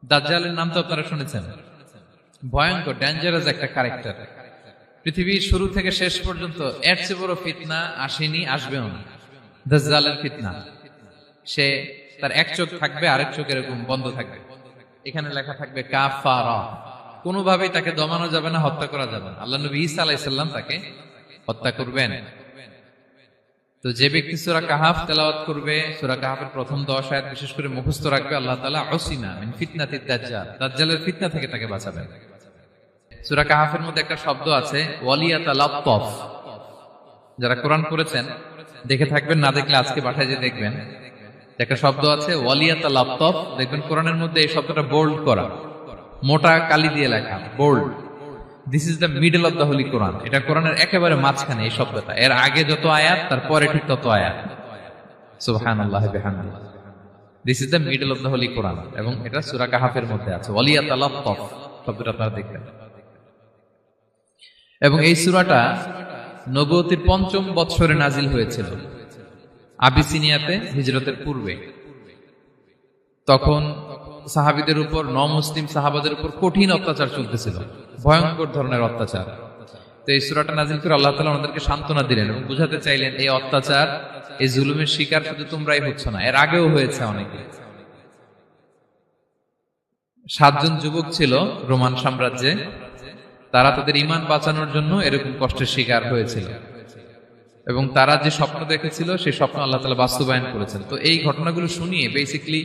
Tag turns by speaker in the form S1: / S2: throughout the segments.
S1: দাজ্জালের নাম তো আপনারা শুনেছেন। ভয়ঙ্কর ডেঞ্জারাস একটা ক্যারেক্টার। পৃথিবীর শুরু থেকে শেষ পর্যন্ত এর চেয়ে বড় ফিতনা আসেনি, আসবেও না। দাজ্জালের ফিতনা। সে তার এক চোখ থাকবে, আরেক চোখ এরকম বন্ধ থাকবে, এখানে লেখা থাকবে কাফারা। কোনোভাবেই তাকে দমানো যাবে না, হত্যা করা যাবে না। আল্লাহ নবী ঈসা আলাইহিস সালাম তাকে হত্যা করবেন। তো যে ব্যক্তি সূরা কাহাফ তেলাওয়াত করবে, সূরা কাহাফের প্রথম 10 আয়াত বিশেষ করে মুখস্থ রাখবে, আল্লাহ তাআলা উসিমা মিন ফিতনাতিদ দাজ্জাল, দাজ্জালের ফিতনা থেকে তাকে বাঁচাবেন। সূরা কাহাফের মধ্যে একটা শব্দ আছে ওয়ালিয়াতালাত্তাফ। যারা কোরআন পড়েছেন দেখে থাকবেন, না দেখলে আজকে পাঠায় যে দেখবেন, একটা শব্দ আছে ওয়ালিয়াতালাত্তাফ। দেখবেন কোরআনের মধ্যে এই শব্দটা বোল্ড করা, মোটা কালি দিয়ে লেখা, bold. This is the middle of the holy Quran. এটা কোরআনের একেবারে মাঝখানে এই শব্দটা। এর আগে যত আয়াত, তারপরে ঠিক তত আয়াত। সুবহানাল্লাহি বিহামদিহি। This is the middle of the holy Quran, এবং এটা সূরা কাহাফের মধ্যে আছে ওয়ালিয়াতালাত্তাফ শব্দটা আপনারা দেখবেন। এবং এই সূরাটা নবুয়তির ৫ম বৎসরে নাজিল হয়েছিল, আবিসিনিয়াতে, হিজরতের পূর্বে। তখন সাহাবীদের উপর, নমুসলিম সাহাবাদের উপর কঠিন অত্যাচার চলতেছিল, ভয়ঙ্কর ধরনের অত্যাচার। তো এই সূরাটা নাজিল করে আল্লাহ তাআলা ওনাদেরকে সান্ত্বনা দিলেন এবং বুঝাতে চাইলেন, এই অত্যাচার, এই জুলুমের শিকার শুধু তোমরাই হচ্ছ না, এর আগেও হয়েছে অনেকে। 7 জন যুবক ছিল রোমান সাম্রাজ্যে, তারা তাদের ঈমান বাঁচানোর জন্য এরকম কষ্টের শিকার হয়েছিল, এবং তারা যে স্বপ্ন দেখেছিল সেই স্বপ্ন আল্লাহ তাআলা বাস্তবায়ন করেছেন। তো এই ঘটনাগুলো শুনিয়ে বেসিক্যালি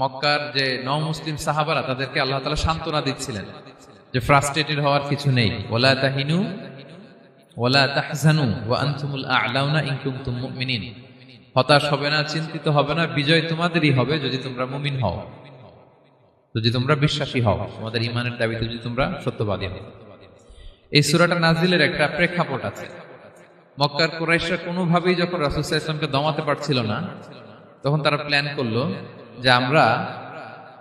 S1: মক্কার যে নও-মুসলিম সাহাবারা, তাদেরকে আল্লাহ তাআলা সান্ত্বনা দিচ্ছিলেন যে ফ্রাস্ট্রেটেড হওয়ার কিছু নেই। ওয়ালা তাহিনু ওয়ালা তাহজানু ওয়া আনতুমুল আ'লাউনা ইন কুনতুম মুমিনিন। হতাশ হবে না, চিন্তিত হবে না, বিজয় তোমাদেরই হবে যদি তোমরা মুমিন হও, যদি তোমরা বিশ্বাসী হও, তোমাদের ঈমানের দাবিতে যদি তোমরা সত্যবাদী হও। এই সূরাটা নাজিলের একটা প্রেক্ষাপট আছে। মক্কার কুরাইশরা কোনোভাবেই যখন রাসূল সাল্লাল্লাহু আলাইহি ওয়াসাল্লামকে দমাতে পারছিল না, তখন তারা প্ল্যান করলো যে আমরা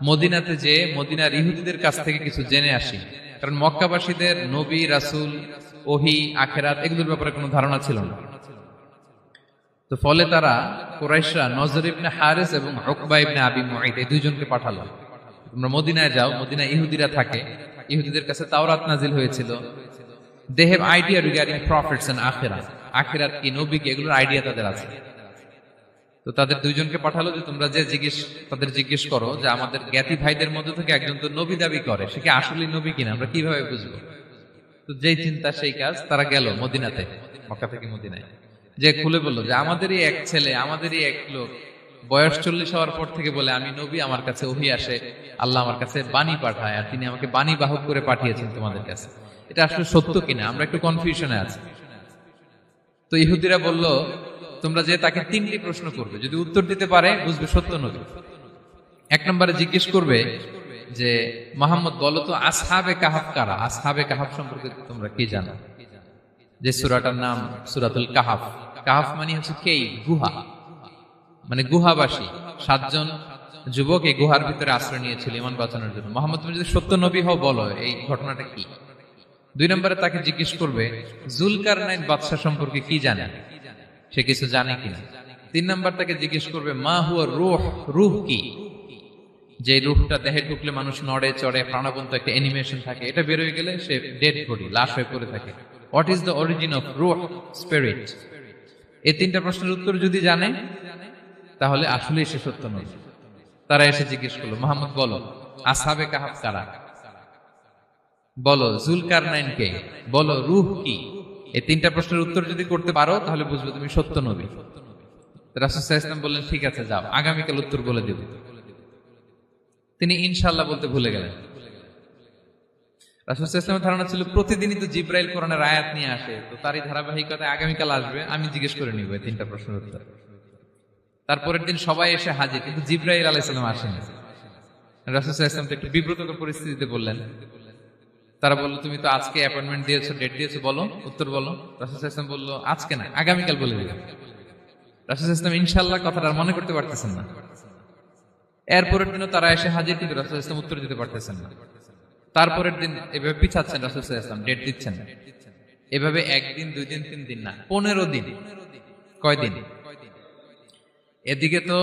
S1: মদিনাতে যে মদিনার ইহুদিদের কাছ থেকে কিছু জেনে আসি। কারণ মক্কাবাসীদের নবী, রাসূল, ওহী, আখিরাত এগুলোর ব্যাপারে কোনো ধারণা ছিল না। তো ফলে তারা কুরাইশরা নজর ইবনে হারিস এবং উকবা ইবনে আবি মুঈত এই দুইজনকে পাঠালো, তোমরা মদিনায় যাও, মদিনায় ইহুদিরা থাকে, ইহুদিদের কাছে তাওরাত নাজিল হয়েছিল। They have idea regarding prophets and আখিরাত, আখিরাত কি, নবী কি, এগুলোর আইডিয়া তাদের আছে। তো তাদের দুইজনকে পাঠালো যে তোমরা যে তাদের জিজ্ঞেস করো যে আমাদের জ্ঞাতি ভাইদের মধ্যে থেকে একজন তো নবী দাবি করে, সে কি আসলেই নবী কিনা, আমরা কিভাবে বুঝবো? তো যেই চিন্তা সেই কাজ, তারা গেল মদিনাতে, মক্কা থেকে মদিনায়, যে খুলে বললো যে আমাদেরই এক ছেলে, আমাদেরই এক লোক বয়স 40 হওয়ার পর থেকে বলে আমি নবী, আমার কাছে ওহী আসে, আল্লাহ আমার কাছে বাণী পাঠায়, আর তিনি আমাকে বাণী বাহক করে পাঠিয়েছেন তোমাদের কাছে। এটা আসলে সত্য কিনা, আমরা একটু কনফিউশনে আছি। তো ইহুদিরা বলল, তোমরা যে তাকে 3টি প্রশ্ন করবে, যদি উত্তর দিতে পারে বুঝবে সত্য নবী। 1 নম্বরে জিজ্ঞেস করবে যে মুহাম্মদ বলো তো আসহাবে কাহাফ কারা, আসহাবে কাহাফ সম্পর্কে তোমরা কি জানো? যে সূরাটার নাম সূরাতুল কাহাফ। কাহাফ মানে হচ্ছে কেইভ, গুহা, মানে গুহাবাসী। 7 জন যুবক এই গুহার ভিতরে আশ্রয় নিয়েছিল ঈমান বাঁচানোর জন্য। মুহাম্মদ তুমি যদি সত্য নবী হও বলো এই ঘটনাটা কি। 2 নম্বরে তাকে জিজ্ঞেস করবে জুলকারনাইন বাদশা সম্পর্কে কি জানে, সে কিছু জানে কিনা। 3 নম্বর তাকে জিজ্ঞেস করবে মা হুয়া রূহ, রূহ কি, যে রূহটা দেহে ঢুকলে মানুষ নড়ে চড়ে, প্রাণবন্ত একটা অ্যানিমেশন থাকে, এটা বের হয়ে গেলে সে ডেড বডি, লাশ হয়ে পড়ে থাকে। What is the origin of রূহ, স্পিরিট। এই 3টা প্রশ্নের উত্তর যদি জানে তাহলে আসলেই সে সত্য নবী। তারা এসে জিজ্ঞেস করলো মুহাম্মদ বলো আসহাবে কাহাফ কারা, বলো জুলকারনাইন কে, বলো রূহ কি। এই 3টা প্রশ্নের উত্তর যদি করতে পারো তাহলে বুঝবে তুমি সত্য নবী। রাসূল সাল্লাল্লাহু আলাইহি ওয়াসাল্লাম বললেন ঠিক আছে যাও, আগামীকাল উত্তর বলে দেব। তিনি ইনশাআল্লাহ বলতে ভুলে গেলেন। রাসূল সাল্লাল্লাহু আলাইহি ওয়াসাল্লামের ধারণা ছিল প্রতিদিনই তো জিবরাইল কোরআনের আয়াত নিয়ে আসে, তো তারই ধারাবাহিকতায় আগামীকাল আসবে, আমি জিজ্ঞেস করে নিব এই 3টা প্রশ্নের উত্তর। তারপরের দিন সবাই এসে হাজির, কিন্তু জিবরাইল আলাইহিস সালাম আসেনি। রাসূল সাল্লাল্লাহু আলাইহি ওয়াসাল্লাম একটু বিব্রতকর পরিস্থিতিতে বললেন। তারা বলল তুমি তো আজকে অ্যাপয়েন্টমেন্ট দিয়েছো, ডেট দিয়েছো, বলো উত্তর বলো। রাসূল সাল্লাল্লাহু আলাইহি ওয়াসাল্লাম বলল আজকে না, আগামীকাল বলে দিলাম। রাসূল সাল্লাল্লাহু আলাইহি ওয়াসাল্লাম ইনশাআল্লাহ কথাটা আর মনে করতে পারতেছেন না। এরপরের দিনও তারা এসে হাজির, কিন্তু রাসূল সাল্লাল্লাহু আলাইহি ওয়াসাল্লাম উত্তর দিতে পারতেছেন না। তারপরের দিন এভাবে পিছাচ্ছেন, রাসূল সাল্লাল্লাহু আলাইহি ওয়াসাল্লাম ডেট দিচ্ছেন না। এভাবে 1 দিন 2 দিন 3 দিন না, 15 দিন। কয় দিন? এদিকে তো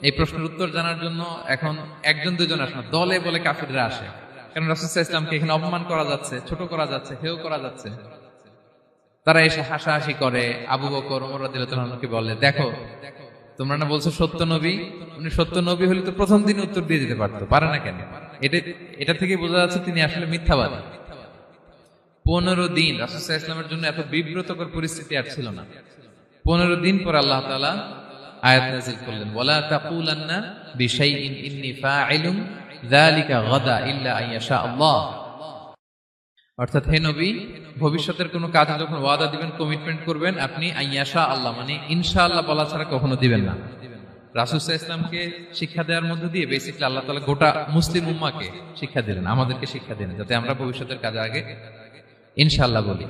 S1: এই প্রশ্নের উত্তর জানার জন্য এখন একজন দুজন আসে না, দলে বলে কাফিররা আসে। কারণ রাসূল সাল্লাল্লাহু আলাইহি ওয়াসাল্লামকে এখানে অপমান করা যাচ্ছে, ছোট করা যাচ্ছে, হেয় করা যাচ্ছে। তারা এসে হাসাহাসি করে। আবু বকর, ওমর রাদিয়াল্লাহু আনহুকে বলে, দেখো তোমরা না বলছো সত্য নবী, উনি সত্য নবী হলে তো প্রথম দিন উত্তর দিয়ে দিতে পারতো, পারে না কেন? এটা থেকে বোঝা যাচ্ছে তিনি আসলে মিথ্যাবাদী। 15 দিন রাসূল সাল্লাল্লাহু আলাইহি ওয়াসাল্লামের জন্য এত বিব্রতকর পরিস্থিতি আর ছিল না। 15 দিন পর আল্লাহ তাআলা আয়াত নাযিল করলেন, ওয়ালা তাকুলান্না বিশাইইন ইন্নী ফাইলুন যালিকা গাদা ইল্লা আইয়াশা আল্লাহ। অর্থাৎ হে নবী, ভবিষ্যতের কোনো কাজে যখন ওয়াদা দিবেন, কমিটমেন্ট করবেন, আপনি আইয়াশা আল্লাহ মানে ইনশাআল্লাহ বলা ছাড়া কখনো দিবেন না। রাসূল সাল্লাল্লাহু আলাইহি ওয়াসাল্লামকে শিক্ষা দেওয়ার মধ্য দিয়ে বেসিক্যালি আল্লাহ তাআলা গোটা মুসলিম উম্মাহকে শিক্ষা দিলেন, আমাদেরকে শিক্ষা দিলেন, যাতে আমরা ভবিষ্যতের কাজে আগে ইনশাআল্লাহ বলি।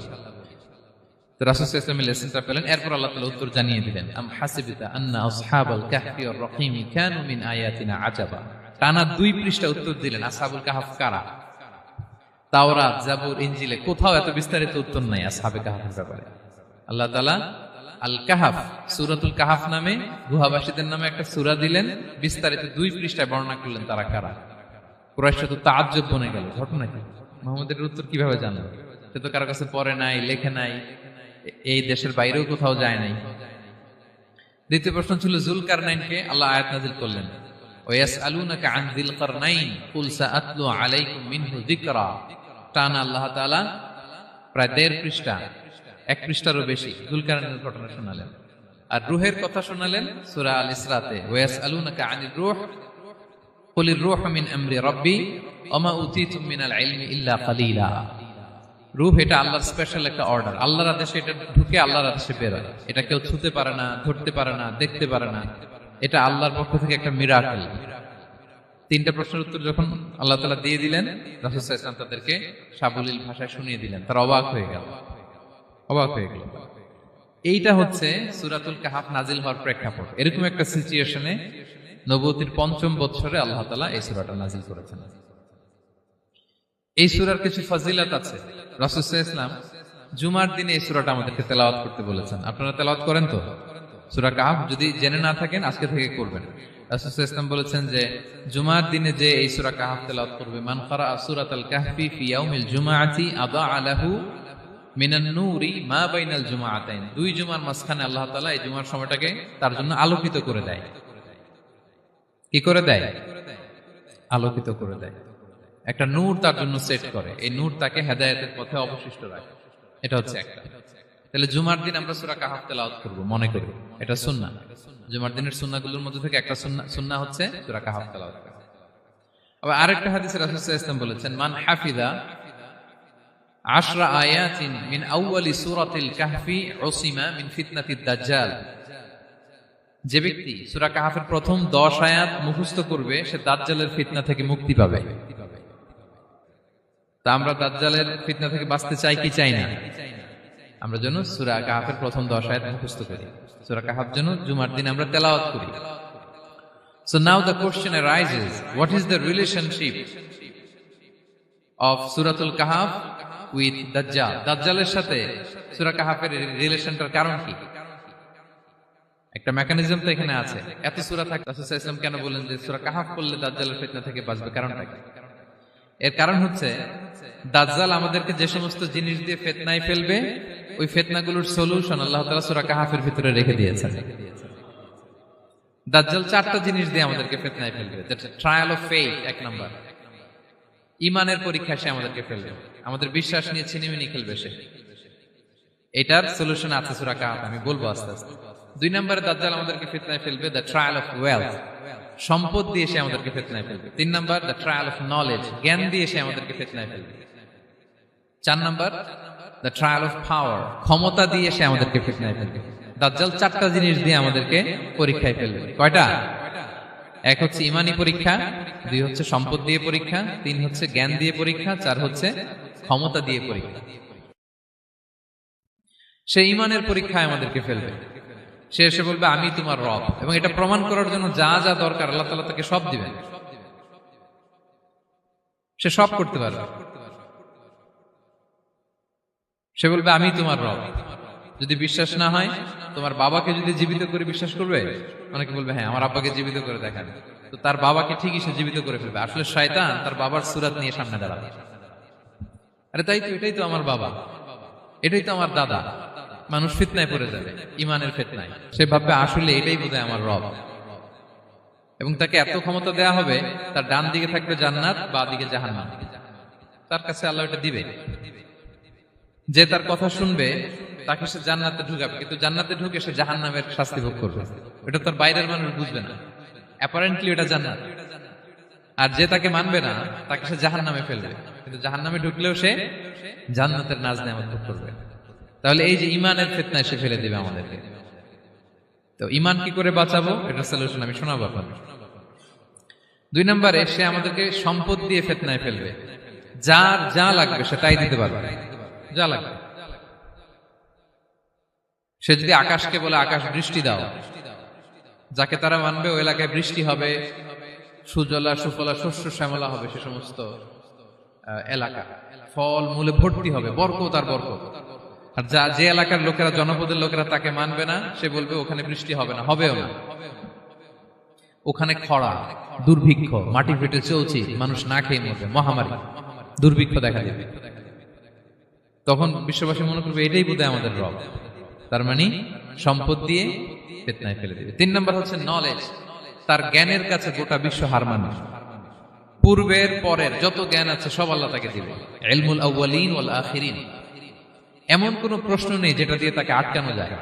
S1: তো রাসূল সাল্লাল্লাহু আলাইহি ওয়াসাল্লাম লেসনটা পেলেন। এরপর আল্লাহ তাআলা উত্তর জানিয়ে দিলেন, আম হাসিবিতা আন্না আসহাবাল কাহফি ওয়ার রহিম কানু মিন আয়াতিনা আজাবা। টানা 2 পৃষ্ঠা উত্তর দিলেন আসহাবুল কাহফ কারা। তাওরাত, জাবুর, ইনজিলে কোথাও এত বিস্তারিত উত্তর নাই আসহাবে কাহফের ব্যাপারে। আল্লাহ তাআলা আল কাহফ, সূরাতুল কাহফ নামে গুহাবাসীদের নামে একটা সূরা দিলেন, বিস্তারিত 2 পৃষ্ঠায় বর্ণনা করলেন তারা কারা। কুরাইশরা তো তাআজ্জুব বনে গেল, ঘটনা কি, মুহাম্মদের উত্তর কিভাবে জানলো? সে তো কারো কাছে পড়ে নাই, লেখে নাই, এই দেশের বাইরেও কোথাও যায় নাই। দ্বিতীয় প্রশ্ন ছিল যুলকারনাইনকে আল্লাহ আয়াত নাযিল করলেন, ওয়াসআলুনাকা আন যিলকারনাইন কুল সাআতলু আলাইকুম মিনহু যিকরা। টানা আল্লাহ তাআলা প্রায় 1.5 পৃষ্ঠা, 1 পৃষ্ঠারও বেশি যুলকারনাইনের ঘটনা শোনালেন। আর রূহের কথা শোনালেন সূরা আল ইসরাতে, ওয়াসআলুনাকা আনির রূহ কুলির রূহু মিন আমরি রাব্বি ওয়া মা উতীতুম মিনাল ইলমি ইল্লা কালিলা। রূহ এটা আল্লাহর স্পেশাল একটা অর্ডার, আল্লাহর আদেশে এটা ঢুকে আল্লাহর আদেশে বের হয়। এটা কেউ ছুতে পারে না, ধরতে পারে না, দেখতে পারে না, এটা আল্লাহর পক্ষ থেকে একটা মিরাকেল। 3টা প্রশ্নের উত্তর যখন আল্লাহ তাআলা দিয়ে দিলেন, রাসূল সাল্লাল্লাহু আলাইহি ওয়াসাল্লাম তাদেরকে সাবলীল ভাষায় শুনিয়ে দিলেন। তারা অবাক হয়ে গেল। এইটা হচ্ছে সূরাতুল কাহফ নাজিল হওয়ার প্রেক্ষাপট। এরকম একটা সিচুয়েশনে নবুয়তির 5ম বছরে আল্লাহ তাআলা এই সূরাটা নাজিল করেছেন। এই সূরার কিছু ফজিলত আছে। রাসূল সাল্লাল্লাহু আলাইহি ওয়াসাল্লাম জুমার দিনে এই সূরাটা আমাদেরকে তেলাওয়াত করতে বলেছেন। আপনারা তেলাওয়াত করেন তো? সূরা কাহফ যদি জেনে না থাকেন আজকে থেকে করবেন। রাসূল সাল্লাল্লাহু আলাইহি ওয়াসাল্লাম বলেছেন যে জুমার দিনে যে এই সূরা কাহফ তেলাওয়াত করবে, মান ক্বারা সূরাতাল কাহফি ফি ইয়াউমিল জুমআতি আযা লাহু মিনান নূরি মা বাইনাল জুমআতাইন। 2 জুমার মাঝখানে আল্লাহ তাআলা এই জুমার সময়টাকে তার জন্য আলোকিত করে দেয়। কি করে দেয়? আলোকিত করে দেয়। একটা নূর তার জন্য সেট করে, এই নূর তাকে হেদায়েতের পথে অবশিষ্ট রাখে। এটা হচ্ছে একটা। তাহলে জুমার দিন আমরা সূরা কাহফ তেলাওয়াত করব, মনে করি এটা সুন্নাহ। জুমার দিনের সুন্নাহগুলোর মধ্যে থেকে একটা সুন্নাহ হচ্ছে সূরা কাহফ তেলাওয়াত করা। আবার আরেকটা হাদিসে রাসূল সাল্লাল্লাহু আলাইহি ওয়াসাল্লাম বলেছেন, মান হাফিযা 10 আয়াতিন মিন আউয়ালি সূরাতিল কাহফি উসিমা মিন ফিতনাতিদ দাজ্জাল। যে ব্যক্তি সূরা কাহফের প্রথম 10 আয়াত মুখস্থ করবে, সে দাজ্জালের ফিতনা থেকে মুক্তি পাবে। তা আমরা দাজ্জালের ফিতনা থেকে বাঁচতে চাই কি চাই না? আমরা যেন সূরা কাহফের প্রথম 10 আয়াত মুখস্থ করি, সূরা কাহফ যেন জুমার দিন আমরা তেলাওয়াত করি। So now the question arises, what is the relationship of Suratul Kahf with Dajjal? দাজ্জালের সাথে সূরা কাহফের রিলেশনটার কারণ কি? একটা মেকানিজম তো এখানে আছে। এত সূরা থাকে, রাসূল সাল্লাল্লাহু আলাইহি ওয়াসাল্লাম কেন বলেন যে সূরা কাহফ পড়লে দাজ্জালের ফিতনা থেকে বাঁচবে? কারণটা কি? এর কারণ হচ্ছে দাজ্জাল আমাদেরকে যে সমস্ত জিনিস দিয়ে ফিতনায় ফেলবে, ওই ফিতনাগুলোর সলিউশন আল্লাহ তাআলা সূরা কাহফের ভিতরে রেখে দিয়েছেন। দাজ্জাল 4টা জিনিস দিয়ে আমাদেরকে ফিতনায় ফেলবে। That's trial of faith, 1 number. ঈমানের পরীক্ষা সে আমাদেরকে ফেলবে, আমাদের বিশ্বাস নিয়ে ছিনিমিনি খেলবে সে। এটার সলিউশন আছে সূরা কাহফ, আমি বলবো আস্তে আস্তে। 2 নম্বরে দাজ্জাল আমাদেরকে ফিতনায় ফেলবে, দ্য ট্রায়াল অফ ওয়েলথ, সম্পদ দিয়ে সে আমাদেরকে ফিতনায় ফেলবে। 3 number the trial of knowledge, জ্ঞান দিয়ে সে আমাদেরকে ফিতনায় ফেলবে। 4 number the trial of power, ক্ষমতা দিয়ে সে আমাদেরকে ফিতনায় ফেলবে। দাজ্জাল 4টা জিনিস দিয়ে আমাদেরকে পরীক্ষায় ফেলবে। কয়টা? 1 হচ্ছে ঈমানি পরীক্ষা, 2 হচ্ছে সম্পদ দিয়ে পরীক্ষা, 3 হচ্ছে জ্ঞান দিয়ে পরীক্ষা, 4 হচ্ছে ক্ষমতা দিয়ে পরীক্ষা। সে ঈমানের পরীক্ষায় আমাদেরকে ফেলবে। সে এসে বলবে আমি তোমার রব, এবং এটা প্রমাণ করার জন্য যা যা দরকার আল্লাহ তাআলা তাকে সব দিবেন। সে সব করতে পারবে। সে বলবে আমি তোমার রব। যদি বিশ্বাস না হয়, তোমার বাবাকে যদি জীবিত করে বিশ্বাস করবে? অনেকে বলবে হ্যাঁ আমার আব্বাকে জীবিত করে দেখান। তো তার বাবাকে ঠিকই সে জীবিত করে ফেলবে। আসলে শয়তান তার বাবার সুরাত নিয়ে সামনে দাঁড়াবে। আরে তাই তো, এটাই তো আমার বাবা, এটাই তো আমার দাদা। মানুষ ফিতনায় পড়ে যাবে, ইমানের ফিতনায়। সে ভাববে আসলে এটাই বোধহয় আমার রব। এবং তাকে এত ক্ষমতা দেয়া হবে, তার ডান দিকে থাকবে জান্নাত, বাঁ দিকে জাহান্নাম। তার কাছে আল্লাহ এটা দিবে। যে তার কথা শুনবে তাকে সে জান্নাতে ঢুকাবে, কিন্তু জান্নাতে ঢুকে সে জাহান্নামের শাস্তি ভোগ করবে। এটা তার বাইরের মানুষ বুঝবে না, অ্যাপারেন্টলি এটা জান্নাত। আর যে তাকে মানবে না তাকে সে জাহান্নামে ফেলবে, কিন্তু জাহান্নামে ঢুকলেও সে জান্নাতের নাজ নেয়ামত ভোগ করবে। তাহলে এই যে ইমানের ফিতনায় সে ফেলে দিবে আমাদেরকে। তো ইমান কি করে বাঁচাবো, এটা সলিউশন আমি শোনাবো আপনাদের। 2 নম্বরে, সে আমাদেরকে সম্পদ দিয়ে ফিতনায় ফেলবে। যার যা লাগবে সেটাই দিতে পারবে, যা লাগবে। সে যদি আকাশকে বলে আকাশ বৃষ্টি দাও, যাকে তারা মানবে ওই এলাকায় বৃষ্টি হবে, সুজলা সুফলা শস্য শ্যামলা হবে সে সমস্ত এলাকা, ফল মূলে ভর্তি হবে, বরকত আর বরকত। আর যে এলাকার লোকেরা, জনপদের লোকেরা তাকে মানবে না, সে বলবে ওখানে বৃষ্টি হবে না, হবেও না। ওখানে খরা, দুর্ভিক্ষ, মাটি ফেটে চলছে, মানুষ না খেয়ে মরবে, মহামারী, দুর্ভিক্ষ দেখা দেবে। তখন বিশ্ববাসী মনে করবে এটাই বোধহয় আমাদের রব। তার মানে সম্পদ দিয়ে ফিতনায় ফেলে দিবে। 3 নম্বর হচ্ছে নলেজ। তার জ্ঞানের কাছে গোটা বিশ্ব হার মানবে। পূর্বের পরের যত জ্ঞান আছে সব আল্লাহ তাকে দিবে। ইলমুল আউয়ালিন ওয়াল আখিরিন। এমন কোন প্রশ্ন নেই যেটা দিয়ে তাকে আটকানো যায়।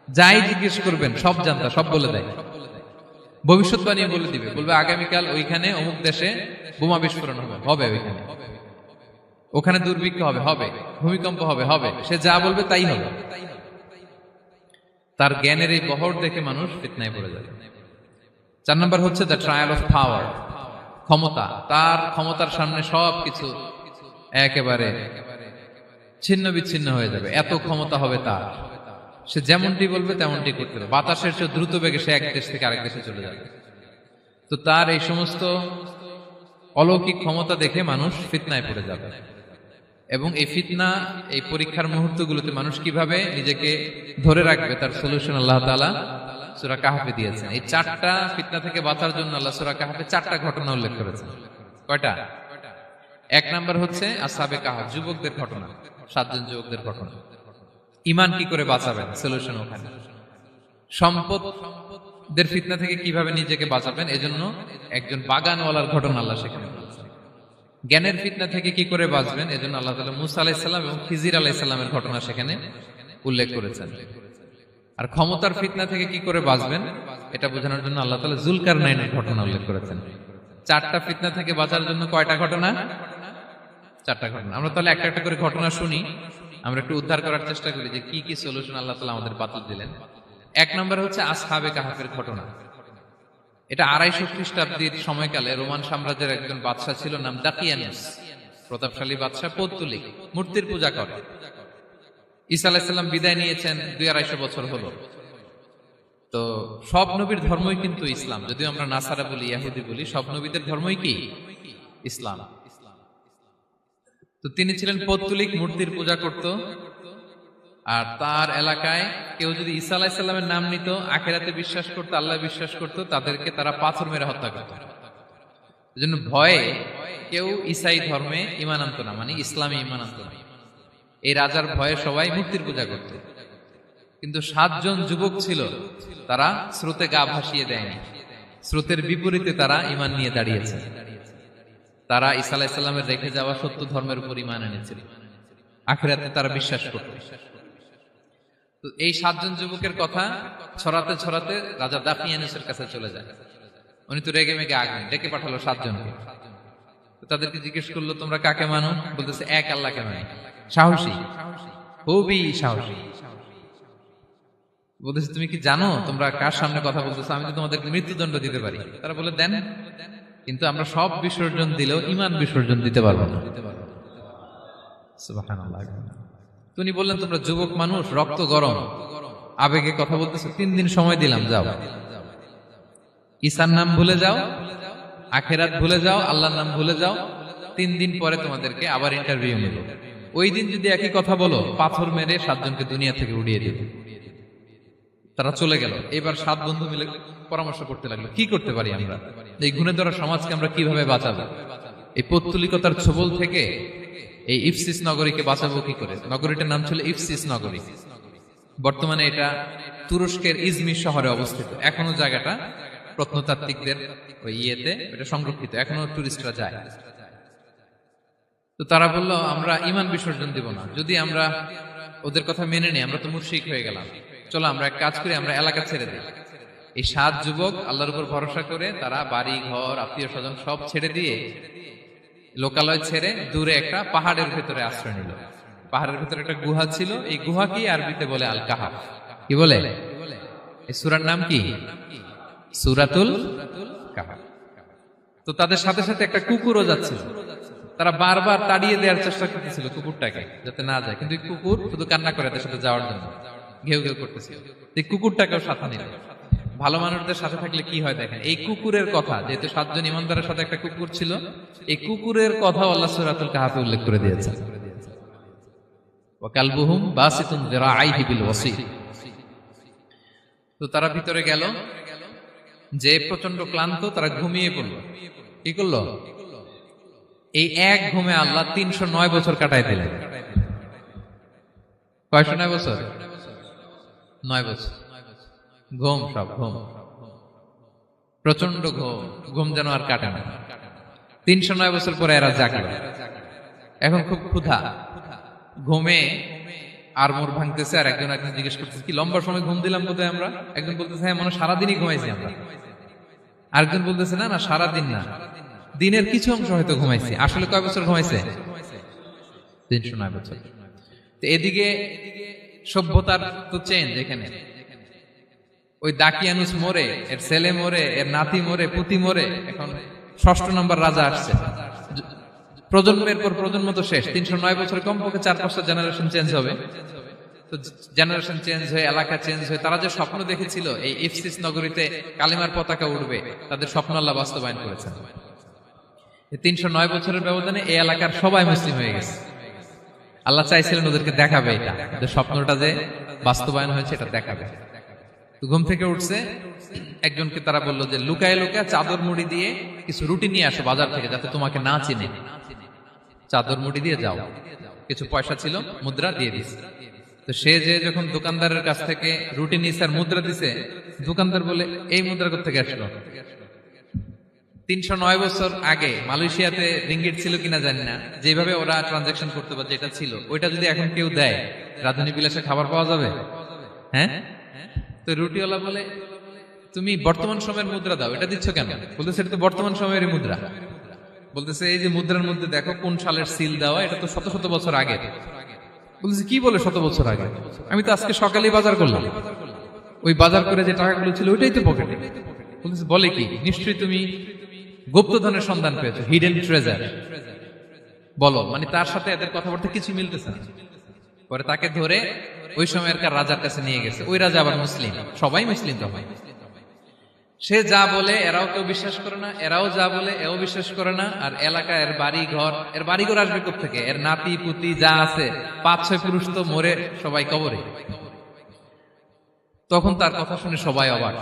S1: যাই জিজ্ঞেস করবেন সব জানতা, সব বলে দেয়। ভবিষ্যৎবাণী বলে দিবে, বলবে আগামীকাল ওইখানে অমুক দেশে বোমা বিস্ফোরণ হবে, হবে ওইখানে, ওখানে দুর্ভিক্ষ হবে, হবে, ভূমিকম্প হবে, হবে। সে যা বলবে তাই হবে। তার জ্ঞানের এই বহর দেখে মানুষ ফিতনায় পড়ে যাবে। 4 নম্বর হচ্ছে দ্য ট্রায়াল অফ পাওয়ার, ক্ষমতা। তার ক্ষমতার সামনে সবকিছু একেবারে ছিন্ন বিচ্ছিন্ন হয়ে যাবে, এত ক্ষমতা হবে তার। সে যেমনটি বলবে তেমনটি করতে হবে। বাতাসের চেয়ে দ্রুত বেগে সে এক দেশ থেকে আরেক দেশে চলে যাবে। তো তার এই সমস্ত অলৌকিক ক্ষমতা দেখে মানুষ ফিতনায় পড়ে যাবে। এবং এই ফিতনা, এই পরীক্ষার মুহূর্তগুলোতে মানুষ কিভাবে নিজেকে ধরে রাখবে তার সলিউশন আল্লাহ তাআলা সূরা কাহফে দিয়েছেন। এই 4টা ফিতনা থেকে বাঁচার জন্য আল্লাহ সূরা কাহফে 4টা ঘটনা উল্লেখ করেছেন। কয়টা? 1 নাম্বার হচ্ছে আসহাবে কাহফ, যুবকদের ঘটনা, 7 জন যুবকদের ঘটনা। ঈমান কি করে বাঁচাবেন, সলিউশন ওখানে। সম্পদের ফিতনা থেকে কিভাবে নিজেকে বাঁচাবেন, এজন্য একজন বাগানওয়ালার ঘটনা আল্লাহ সেখানে বলেছেন। জ্ঞানের ফিতনা থেকে কি করে বাঁচবেন, এজন্য আল্লাহ তাআলা মুসা আলাইহিস সালাম এবং খিজির আলাইহিস সালামের ঘটনা সেখানে উল্লেখ করেছেন। আর ক্ষমতার ফিতনা থেকে কি করে বাঁচবেন এটা বোঝানোর জন্য আল্লাহ তাআলা যুলকারনাইনের ঘটনা উল্লেখ করেছেন। 4টা ফিতনা থেকে বাঁচার জন্য কয়টা ঘটনা? 4টা ঘটনা। আমরা তাহলে একটা একটা করে ঘটনা শুনি, আমরা একটু উদ্ধার করার চেষ্টা করি যে কি কি সলিউশন আল্লাহ তাআলা আমাদের বাতলে দিলেন। 1 নম্বর হচ্ছে আসহাবে কাহফের ঘটনা। এটা 250 খ্রিস্টাব্দের সময়কালে রোমান সাম্রাজ্যের একজন বাদশা ছিল, নাম দাকিয়ানুস। প্রতাপশালী বাদশা, পৌত্তলিক, মূর্তির পূজা করে। ঈসা আলাইহিস সালাম বিদায় নিয়েছেন, 200-250 বছর হলো। তো সব নবীর ধর্মই কিন্তু ইসলাম, যদিও আমরা নাসারা বলি, ইহুদি বলি, সব নবীদের ধর্মই কি ইসলাম। তো তিনি ছিলেন পৌত্তলিক, মূর্তির পূজা করত। আর তার এলাকায় কেউ যদি ঈসা আলাইহিস সালামের নাম নিত, আখিরাতে বিশ্বাস করত, আল্লাহ বিশ্বাস করত, তাদেরকে তারা পাথর মেরে হত্যা করত। এজন্য ভয়ে কেউ ঈসাই ধর্মে ঈমান আনতো না, মানে ইসলামে ঈমান আনতো না। এই রাজার ভয়ে সবাই মূর্তির পূজা করত। কিন্তু 7 জন যুবক ছিল, তারা স্রোতে গা ভাসিয়ে দেয়নি। স্রোতের বিপরীতে তারা ঈমান নিয়ে দাঁড়িয়েছে। তারা ঈসা আলাইহিস সালামের রেখে যাওয়া সত্য ধর্মের উপর ঈমান এনেছিল, আখিরাতে তারা বিশ্বাস করত। তো এই 7 জন যুবকের কথা ছড়াতে ছড়াতে রাজা দাকিয়ানুসের কাছে চলে যায়। উনি তো রেগে মেগে আগুন, ডেকে পাঠালো 7 জনকে। তাদেরকে জিজ্ঞেস করলো তোমরা কাকে মানো? বলতেছে এক আল্লাহকে মানি। সাহসী, খুবই সাহসী। বলতেছে তুমি কি জানো তোমরা কার সামনে কথা বলতেছো? আমি তো তোমাদেরকে মৃত্যুদণ্ড দিতে পারি। তারা বলে দেন, কিন্তু আমরা সব বিসর্জন দিলেও ঈমান বিসর্জন দিতে পারবো না। সুবহানাল্লাহ। তিনি বললেন তোমরা যুবক মানুষ, রক্ত গরম, আবেগে কথা বলতেছো, 3 দিন সময় দিলাম, যাও ঈসার নাম ভুলে যাও, আখিরাত ভুলে যাও, আল্লাহর নাম ভুলে যাও। 3 দিন পরে তোমাদেরকে আবার ইন্টারভিউ নেব। ওই দিন যদি একই কথা বলো, পাথর মেরে 7 জনকে দুনিয়া থেকে উড়িয়ে দেবে। তারা চলে গেল। এবার 7 বন্ধু মিলে পরামর্শ করতে লাগলো, কি করতে পারি আমরা, এই গুণে ধরা সমাজকে আমরা কিভাবে বাঁচাবো, এই পৌত্তলিকতার ছোবল থেকে এই ইফসিস নগরীকে বাঁচাবো কি করে। নগরীটার নাম ছিল ইফসিস নগরী। বর্তমানে এটা তুরস্কের ইজমির শহরে অবস্থিত। এখনো জায়গাটা প্রত্নতাত্ত্বিকদের ওই ইয়েতে এটা সংরক্ষিত, এখনো টুরিস্টরা যায়। তো তারা বলল, আমরা ঈমান বিসর্জন দিব না, যদি আমরা ওদের কথা মেনে নিই আমরা তো মুশরিক হয়ে গেলাম, চলো আমরা এক কাজ করি, আমরা এলাকা ছেড়ে দিই। এই 7 যুবক আল্লাহর উপর ভরসা করে তারা বাড়ি ঘর আত্মীয় স্বজন সব ছেড়ে দিয়ে, লোকালয় ছেড়ে দূরে একটা পাহাড়ের ভেতরে আশ্রয় নিল। পাহাড়ের ভেতরে একটা গুহা ছিল, এই গুহা কি আরবিতে বলে আল কাহাফ। কি বলে? এই সূরার নাম কি? সূরাতুল কাহাফ। তো তাদের সাথে সাথে একটা কুকুরও যাচ্ছিল। তারা বারবার তাড়িয়ে দেওয়ার চেষ্টা করতেছিল কুকুরটাকে, যাতে না যায়, কিন্তু কুকুর শুধু কান্না করে তাদের সাথে যাওয়ার জন্য ঘেউ ঘেউ করতেছিল। এই কুকুরটাকেও সাথে নিল। ভালো মানুষদের সাথে থাকলে কি হয় দেখেন, এই কুকুরের কথা, যেহেতু 7 জন ইমানদারের সাথে একটা কুকুর ছিল, এই কুকুরের কথা আল্লাহ সূরাতুল কাহাফে উল্লেখ করে দিয়েছেন। ওয়া কালবুহুম বাসিতুন যিরাআইহি বিল ওয়াসিল। তো তারা ভিতরে গেল, যে প্রচন্ড ক্লান্ত, তারা ঘুমিয়ে পড়ল। কি করলো? এই এক ঘুমে আল্লাহ 309 বছর কাটাই দিলেন। কয়শো 9 বছর? 9 বছর ঘুম, সব ঘুম, প্রচন্ড ঘুম, ঘুম যেন আর কাটে না। 309 বছর পরে এরা জাগলো। এখন খুব ক্ষুধা, ঘুমে আর মোর ভাঙতেছে। আর একজন জিজ্ঞেস করতেছে, কি লম্বা সময় ঘুম দিলাম বোধহয় আমরা? একজন বলতেছে, হ্যাঁ মনে সারাদিনই ঘুমাইছি আমরা। আরেকজন বলতেছে, না না সারাদিন না, দিনের কিছু অংশ হয়তো ঘুমাইছি। আসলে কয় বছর ঘুমাইছে? 309 বছর। তো এদিকে সভ্যতার তো চেঞ্জ। এখানে ওই দাকিয়ানুস মরে, এর ছেলে মরে, এর নাতি মরে, পুতি মরে, এখন 6ষ্ঠ নম্বর রাজা আসছে। প্রজন্মের পর প্রজন্ম তো শেষ। 309 বছর কমপক্ষে 4-5টা জেনারেশন চেঞ্জ হবে। তো জেনারেশন চেঞ্জ হয়ে, এলাকা চেঞ্জ হয়ে, তারা যে স্বপ্ন দেখেছিল এই ইফসিস নগরীতে কালিমার পতাকা উঠবে, তাদের স্বপ্ন আল্লাহ বাস্তবায়ন করেছেন। 309 বছরের ব্যবধানে এই এলাকার সবাই মুসলিম হয়ে গেছে। আল্লাহ চাইছিলেন ওদেরকে দেখাবে এটা, যে স্বপ্নটা যে বাস্তবায়ন হয়েছে এটা দেখাবে। ঘুম থেকে উঠছে, একজনকে তারা বললো যে লুকায় লুকায় চাদর মুড়ি দিয়ে কিছু রুটি নিয়ে আসো বাজার থেকে, যাতে তোমাকে না চিনে। চাদর মুড়ি দিয়ে যাও। কিছু পয়সা ছিল, মুদ্রা দিয়ে দিছে। তো সে যে যখন দোকানদারের কাছ থেকে রুটি নিয়েছে আর মুদ্রা দিছে, দোকানদার বলে, এই মুদ্রা কোত্থেকে আসলো? 309 বছর আগে মালয়েশিয়াতে রিঙ্গিট ছিল কিনা জানি না, যেভাবে ওরা ট্রানজাকশন করতে পারে, যেটা ছিল ওইটা যদি এখন কেউ দেয়, রাজধানী বিলাসে খাবার পাওয়া যাবে? হ্যাঁ। তো রুটিওয়ালা বলে, তুমি বর্তমান সময়ের মুদ্রা দাও, এটা দিচ্ছ কেন? বলতেছে, এটা তো বর্তমান সময়ের মুদ্রা। বলতেছে, এই যে মুদ্রার মধ্যে দেখো কোন সালের সিল দেওয়া, এটা তো শত শত বছর আগে। বলতেছে, কি বলে শত বছর আগে? আমি তো আজকে সকালেই বাজার করলাম, ওই বাজার করে যে টাকাগুলো ছিল ওইটাই তো পকেটে। বলতেছে, বলে কি? নিশ্চয়ই তুমি গুপ্তধনের সন্ধান পেয়েছো, হিডেন ট্রেজার। বলো। মানে তার সাথে এদের কথাবার্তা কিছু মিলতেছে না। পরে তাকে ধরে ওই সময়কার রাজার কাছে নিয়ে গেছে। ওই রাজা আবার মুসলিম, সবাই মুসলিম তখন। সে যা বলে এরাও কেউ বিশ্বাস করে না, এরাও যা বলে এও বিশ্বাস করে না। আর এলাকা, এর বাড়ি ঘর আসবে কোত্থেকে? এর নাতি পুতি যা আছে 5-6 পুরুষ তো মরে সবাই কবরে। তখন তার কথা শুনে সবাই অবাক।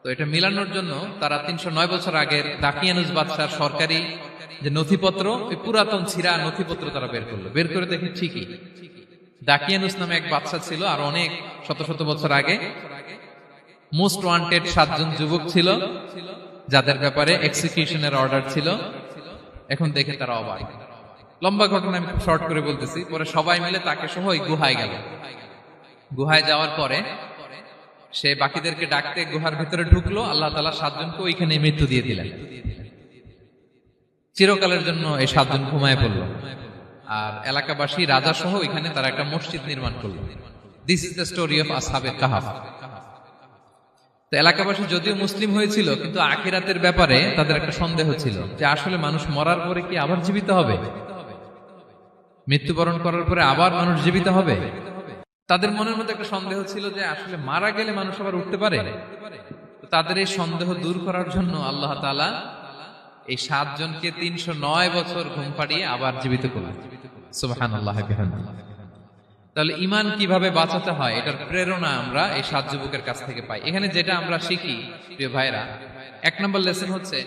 S1: তো এটা মিলানোর জন্য তারা 309 বছর আগের দাকিয়ানুস বাদশার সরকারি যে নথিপত্র, ওই পুরাতন ছিঁড়া নথিপত্র তারা বের করলো। বের করে দেখে ঠিকই দাকিয়ানুস নামে এক বাদশা ছিল, আর অনেক শত শত বছর আগে মোস্ট ওয়ান্টেড 7 জন যুবক ছিল, যাদের ব্যাপারে এক্সিকিউশনের অর্ডার ছিল। এখন দেখে তারা অবাক। লম্বা ঘটনা আমি খুব শর্ট করে বলতেছি। পরে সবাই মিলে তাকে সহ ওই গুহায় গেল। গুহায় যাওয়ার পরে সে বাকিদেরকে ডাকতে গুহার ভিতরে ঢুকলো। আল্লাহ তাআলা 7 জনকে ওইখানে মৃত্যু দিয়ে দিলেন। চিরকালের জন্য এই 7 জন ঘুমায় পড়লো। আর এলাকাবাসী, রাজা সহ এখানে তারা একটা মসজিদ নির্মাণ করলো। This is the story of আসহাবে কাহাফ। তো এলাকাবাসী যদিও মুসলিম হয়েছিল, কিন্তু আখিরাতের ব্যাপারে তাদের একটা সন্দেহ ছিল, যে আসলে মানুষ মরার পরে কি আবার জীবিত হবে? মৃত্যুবরণ করার পরে আবার মানুষ জীবিত হবে? তাদের মনের মধ্যে একটা সন্দেহ ছিল যে আসলে মারা গেলে মানুষ আবার উঠতে পারে। তাদের এই সন্দেহ দূর করার জন্য আল্লাহ তাআলা এই 7 জনকে 309 বছর ঘুম পাড়িয়ে আবার জীবিত করলেন। সুবহানাল্লাহ বিহামদিহি। তাহলে ঈমান কিভাবে বাঁচাতে হয় এটার প্রেরণা আমরা এই 7 যুবকের কাছ থেকে পাই। এখানে যেটা আমরা শিখি প্রিয় ভাইরা, 1 নম্বর লেসন হচ্ছে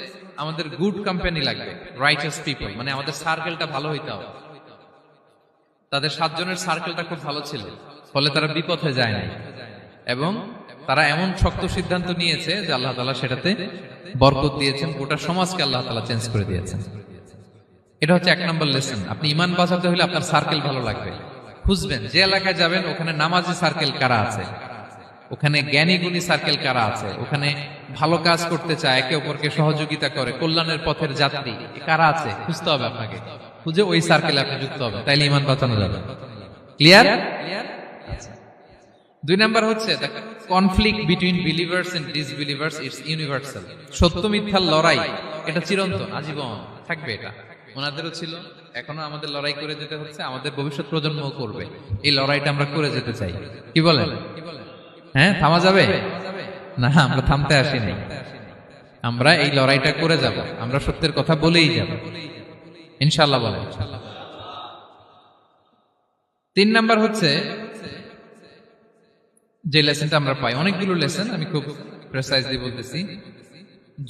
S1: আমাদের গুড কোম্পানি লাগবে, রাইটাস পিপল, মানে আমাদের সার্কেলটা ভালো হইতে হবে। তাদের 7 জনের সার্কেলটা খুব ভালো ছিল, ফলে তারা বিপথে যায় না এবং তারা এমন শক্ত সিদ্ধান্ত নিয়েছে যে আল্লাহ তাআলা সেটাতে বরকত দিয়েছেন, গোটা সমাজকে আল্লাহ তাআলা চেঞ্জ করে দিয়েছেন। এটা হচ্ছে 1 নম্বর লেসন। আপনি ঈমান বাঁচাতে হলে আপনার সার্কেল ভালো লাগবে। খুঁজবেন যে এলাকায় যাবেন ওখানে নামাজি সার্কেল কারা আছে, ওখানে জ্ঞানী গুণী সার্কেল কারা আছে, ওখানে ভালো কাজ করতে চায়, একে অপরকে সহযোগিতা করে, কল্যাণের পথের যাত্রী কারা আছে খুঁজতে হবে আপনাকে। খুঁজে ওই সার্কেলে আপনি যুক্ত হবে, তাইলে ঈমান বাঁচানো যাবে। ক্লিয়ার? 2 নাম্বার হচ্ছে conflict between believers and disbelievers it's universal. সত্য মিথ্যার লড়াই এটা চিরন্তন, আজীবন থাকবে। এটা ওনাদেরও ছিল, এখনো আমাদের লড়াই করে যেতে হচ্ছে, আমাদের ভবিষ্যৎ প্রজন্মও করবে। এই লড়াইটা আমরা করে যেতে চাই। কি বলেন? হ্যাঁ, থামা যাবে না? আমরা থামতে আসিনি, আমরা এই লড়াইটা করে যাব, আমরা সত্যের কথা বলেই যাব ইনশাআল্লাহ। বলেন। 3 নাম্বার হচ্ছে যে লেসনটা আমরা পাই, অনেকগুলো লেসন, আমি খুব প্রেসাইজলি বলতেছি।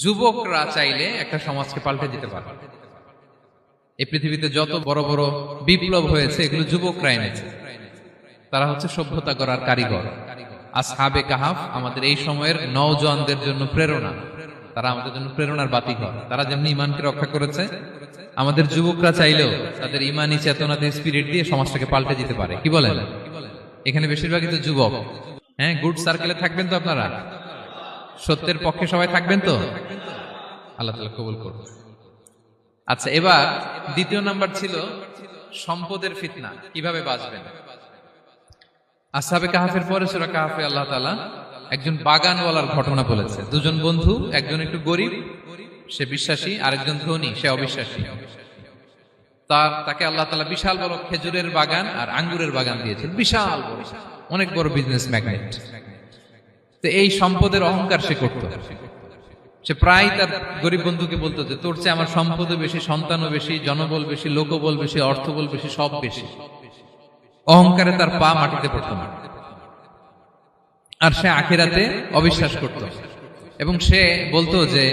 S1: যুবকরা চাইলে একটা সমাজকে পাল্টে দিতে পারে। এই পৃথিবীতে যত বড় বড় বিপ্লব হয়েছে এগুলো যুবকরা এনেছে। তারা হচ্ছে সভ্যতা গড়ার কারিগর। আসহাবে কাহাফ আমাদের এই সময়ের নওজওয়ানদের জন্য প্রেরণা, তারা আমাদের জন্য প্রেরণার বাতিঘর। তারা যেমনি ঈমানকে রক্ষা করেছে, আমাদের যুবকরা চাইলেও তাদের ঈমানি চেতনাতে স্পিরিট দিয়ে সমাজটাকে পাল্টে দিতে পারে। কি বলেন? এখানে বেশিরভাগই তো যুবক। হ্যাঁ, গুড সার্কেলে থাকবেন তো আপনারা? সত্যের পক্ষে সবাই থাকবেন তো? আল্লাহ তাআলা কবুল করুন। আচ্ছা, এবার 2 নাম্বার ছিল সম্পদের ফিতনা, কিভাবে বাঁচবেন। আসহাবে কাহাফের পরে সূরা কাহাফে আল্লাহ তাআলা একজন বাগানওয়ালার ঘটনা বলেছে। 2 জন বন্ধু, একজন একটু গরিব, সে বিশ্বাসী, আরেকজন ধনী, সে অবিশ্বাসী। তাকে আল্লাহ তাআলা বিশাল বড় খেজুরের বাগান আর আঙ্গুরের বাগান দিয়েছেন, বিশাল বড়, অনেক বড় বিজনেস ম্যাগনেট। তো এই সম্পদের অহংকার সে করত। সে প্রায় তার গরিব বন্ধুকে বলতো যে তোর চেয়ে আমার সম্পদও বেশি, সন্তানও বেশি, জনবল বেশি, লোকবল বেশি, অর্থবল বেশি, সব বেশি। অহংকারে তার পা মাটিতে পড়ত না। আর সে আখিরাতে অবিশ্বাস করত এবং সে বলতো যে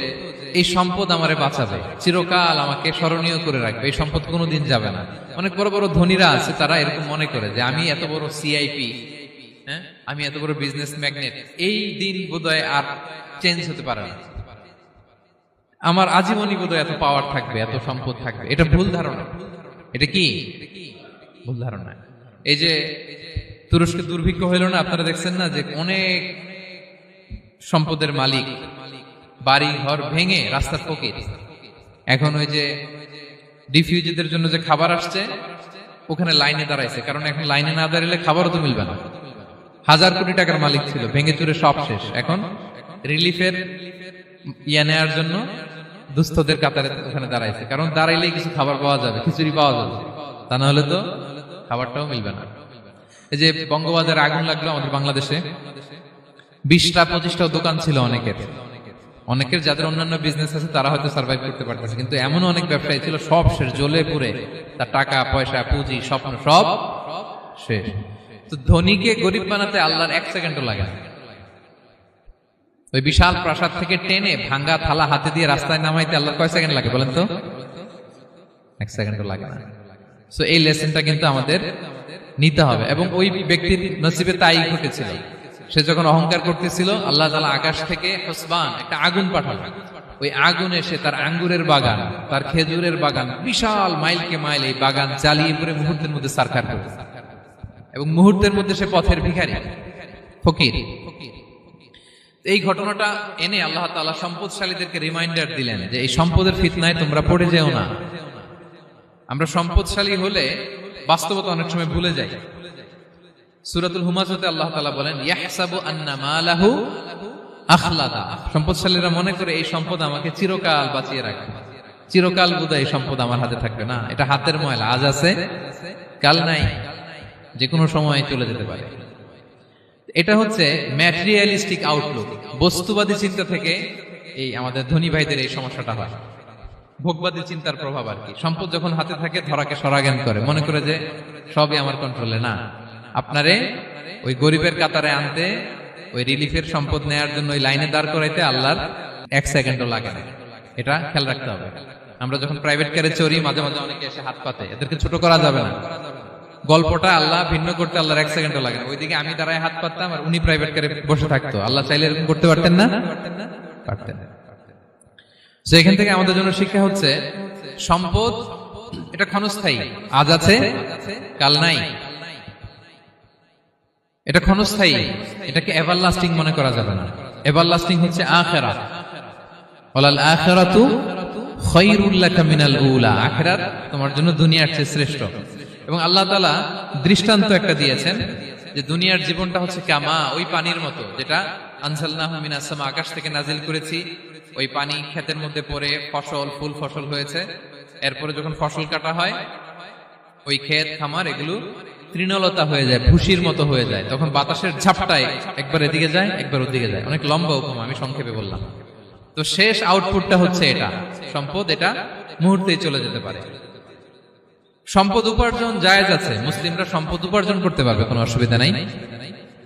S1: এই সম্পদ আমারে বাঁচাবে, চিরকাল আমাকে স্মরণীয় করে রাখবে, এই সম্পদ কোনোদিন যাবে না। অনেক বড় বড় ধনীরা আছে, তারা এরকম মনে করে যে আমি এত বড় সিআইপি, হ্যাঁ, আমি এত বড় বিজনেস ম্যাগনেট, এই দিন বোধহয় আর চেঞ্জ হতে পারে না, আমার আজীবনই বোধহয় এত পাওয়ার থাকবে, এত সম্পদ থাকবে। এটা ভুল ধারণা। এটা কি ভুল ধারণা? এই যে তুরস্কে দুর্ভিক্ষ হইল না, আপনারা দেখছেন না যে অনেক সম্পদের মালিক বাড়ি ঘর ভেঙে রাস্তার ফকির। এখন ওই যে ডিফিউজিদের জন্য যে খাবার আসছে ওখানে লাইনে দাঁড়াইছে, কারণ এখন লাইনে না দাঁড়ালে খাবারও তো মিলবে না। 1000 কোটি টাকার মালিক ছিল, ভেঙে চুরে সব শেষ। এখন রিলিফের নেওয়ার জন্য দুস্থদের কাতারে ওখানে দাঁড়াইছে, কারণ দাঁড়াইলেই কিছু খাবার পাওয়া যাবে, খিচুড়ি পাওয়া যাবে, তা না হলে তো খাবারটাও মিলবে না। এই যে বঙ্গবাজারে আগুন লাগলো আমাদের বাংলাদেশে, 20টা-25টা দোকান ছিল অনেকের যাদের অন্যান্য বিজনেস আছে তারা হয়তো সার্ভাইভ করতে পারতেছে, কিন্তু এমন অনেক ব্যবসায়ী ছিল সব শেষ, জ্বলে পুড়ে তার টাকা পয়সা পুঁজি স্বপ্ন সব শেষ। তো ধনীকে গরিব বানাতে আল্লাহর 1 সেকেন্ডও লাগে না। ওই বিশাল প্রাসাদ থেকে টেনে ভাঙ্গা থালা হাতে দিয়ে রাস্তায় নামাইতে আল্লাহর কয় সেকেন্ড লাগে বলেন তো? 1 সেকেন্ডও লাগে না। সো এই লেসনটা কিন্তু আমাদের নিতে হবে। এবং ওই ব্যক্তির নসিবে তাই ঘটেছিল। সে যখন অহংকার করতেছিল, আল্লাহ তাআলা আকাশ থেকে হুসবান একটা আগুন পাঠালো। ওই আগুন এসে তার আঙ্গুরের বাগান, তার খেজুরের বাগান, বিশাল মাইলকে মাইল এই বাগান জ্বালিয়ে পুরো মুহূর্তের মধ্যে সারখার করে, এবং মুহূর্তের মধ্যে সে পথের ভিখারি, ফকির। এই ঘটনাটা এনে আল্লাহ তাআলা সম্পদশালীদেরকে রিমাইন্ডার দিলেন যে এই সম্পদের ফিতনায় তোমরা পড়ে যেও না। আমরা সম্পদশালী হলে বাস্তবতা অনেক সময় ভুলে যাই। সূরাতুল হুমাজাতে আল্লাহ তাআলা বলেন ইয়াহসাবু আন্না মালাহু আখলাদা। সম্পদশালীরা মনে করে এই সম্পদ আমাকে চিরকাল বাঁচিয়ে রাখবে, চিরকাল বোধহয় এই সম্পদ আমার হাতে থাকবে। না, এটা হাতের ময়লা, আজ আছে কাল নাই, যে কোনো সময় চলে যেতে পারে। এটা হচ্ছে ম্যাটেরিয়ালিস্টিক আউটলুক, বস্তুবাদী চিন্তা থেকে এই আমাদের ধনী ভাইদের এই সমস্যাটা হয়। ভোগবাদী চিন্তার প্রভাব আর কি। সম্পদ যখন হাতে থাকে ধরাকে সরাজ্ঞান করে, মনে করে যে সবই আমার কন্ট্রোলে। না, আপনারে ওই গরিবের কাতারে আনতে, ওই রিলিফের সম্পদ নেয়ার জন্য ওই লাইনে দাঁড় করাইতে আল্লাহর 1 সেকেন্ডও লাগে না। এটা খেয়াল রাখতে হবে। আমরা যখন প্রাইভেট কারে চড়ি, মাঝে মাঝে অনেকে এসে হাত পাতে, এদেরকে ছোট করা যাবে না। গল্পটা আল্লাহ ভিন্ন করতে আল্লাহর 1 সেকেন্ডও লাগে না। ওইদিকে আমি দাঁড়ায় হাত পাততাম আর উনি প্রাইভেট কারে বসে থাকতো। আল্লাহ চাইলে এরকম করতে পারতেন না? পারতেন। তো এখান থেকে আমাদের জন্য শিক্ষা হচ্ছে, সম্পদ এটা ক্ষণস্থায়ী, আজ আছে কাল নাই। এটা ক্ষণস্থায়ী, এটাকে এভারলাস্টিং মনে করা যাবে না। এভারলাস্টিং হচ্ছে আখিরাত। ওয়ালাল আখিরাতু খায়রুল লাকা মিনাল উলা। আখিরাত তোমার জন্য দুনিয়ার চেয়ে শ্রেষ্ঠ। এবং আল্লাহ তাআলা দৃষ্টান্ত একটা দিয়েছেন যে দুনিয়ার জীবনটা হচ্ছে কামা, ওই পানির মতো যেটা আনজালনাহু মিনাস সামা, আকাশ থেকে নাজিল করেছি। ওই পানি ক্ষেতের মধ্যে পড়ে ফসল, ফুল ফসল হয়েছে। এরপরে যখন ফসল কাটা হয়, ওই ক্ষেত খামার এগুলো তৃণলতা হয়ে যায়, ভুসির মতো হয়ে যায়। তখন বাতাসের ঝাপটায় একবার এদিকে যায়, একবার ওদিকে যায়। অনেক লম্বা উপমা, আমি সংক্ষেপে বললাম। তো শেষ আউটপুটটা হচ্ছে এটা, সম্পদ এটা মুহূর্তেই চলে যেতে পারে। সম্পদ উপার্জন জায়েজ আছে, মুসলিমরা সম্পদ উপার্জন করতে পারবে, কোনো অসুবিধা নাই।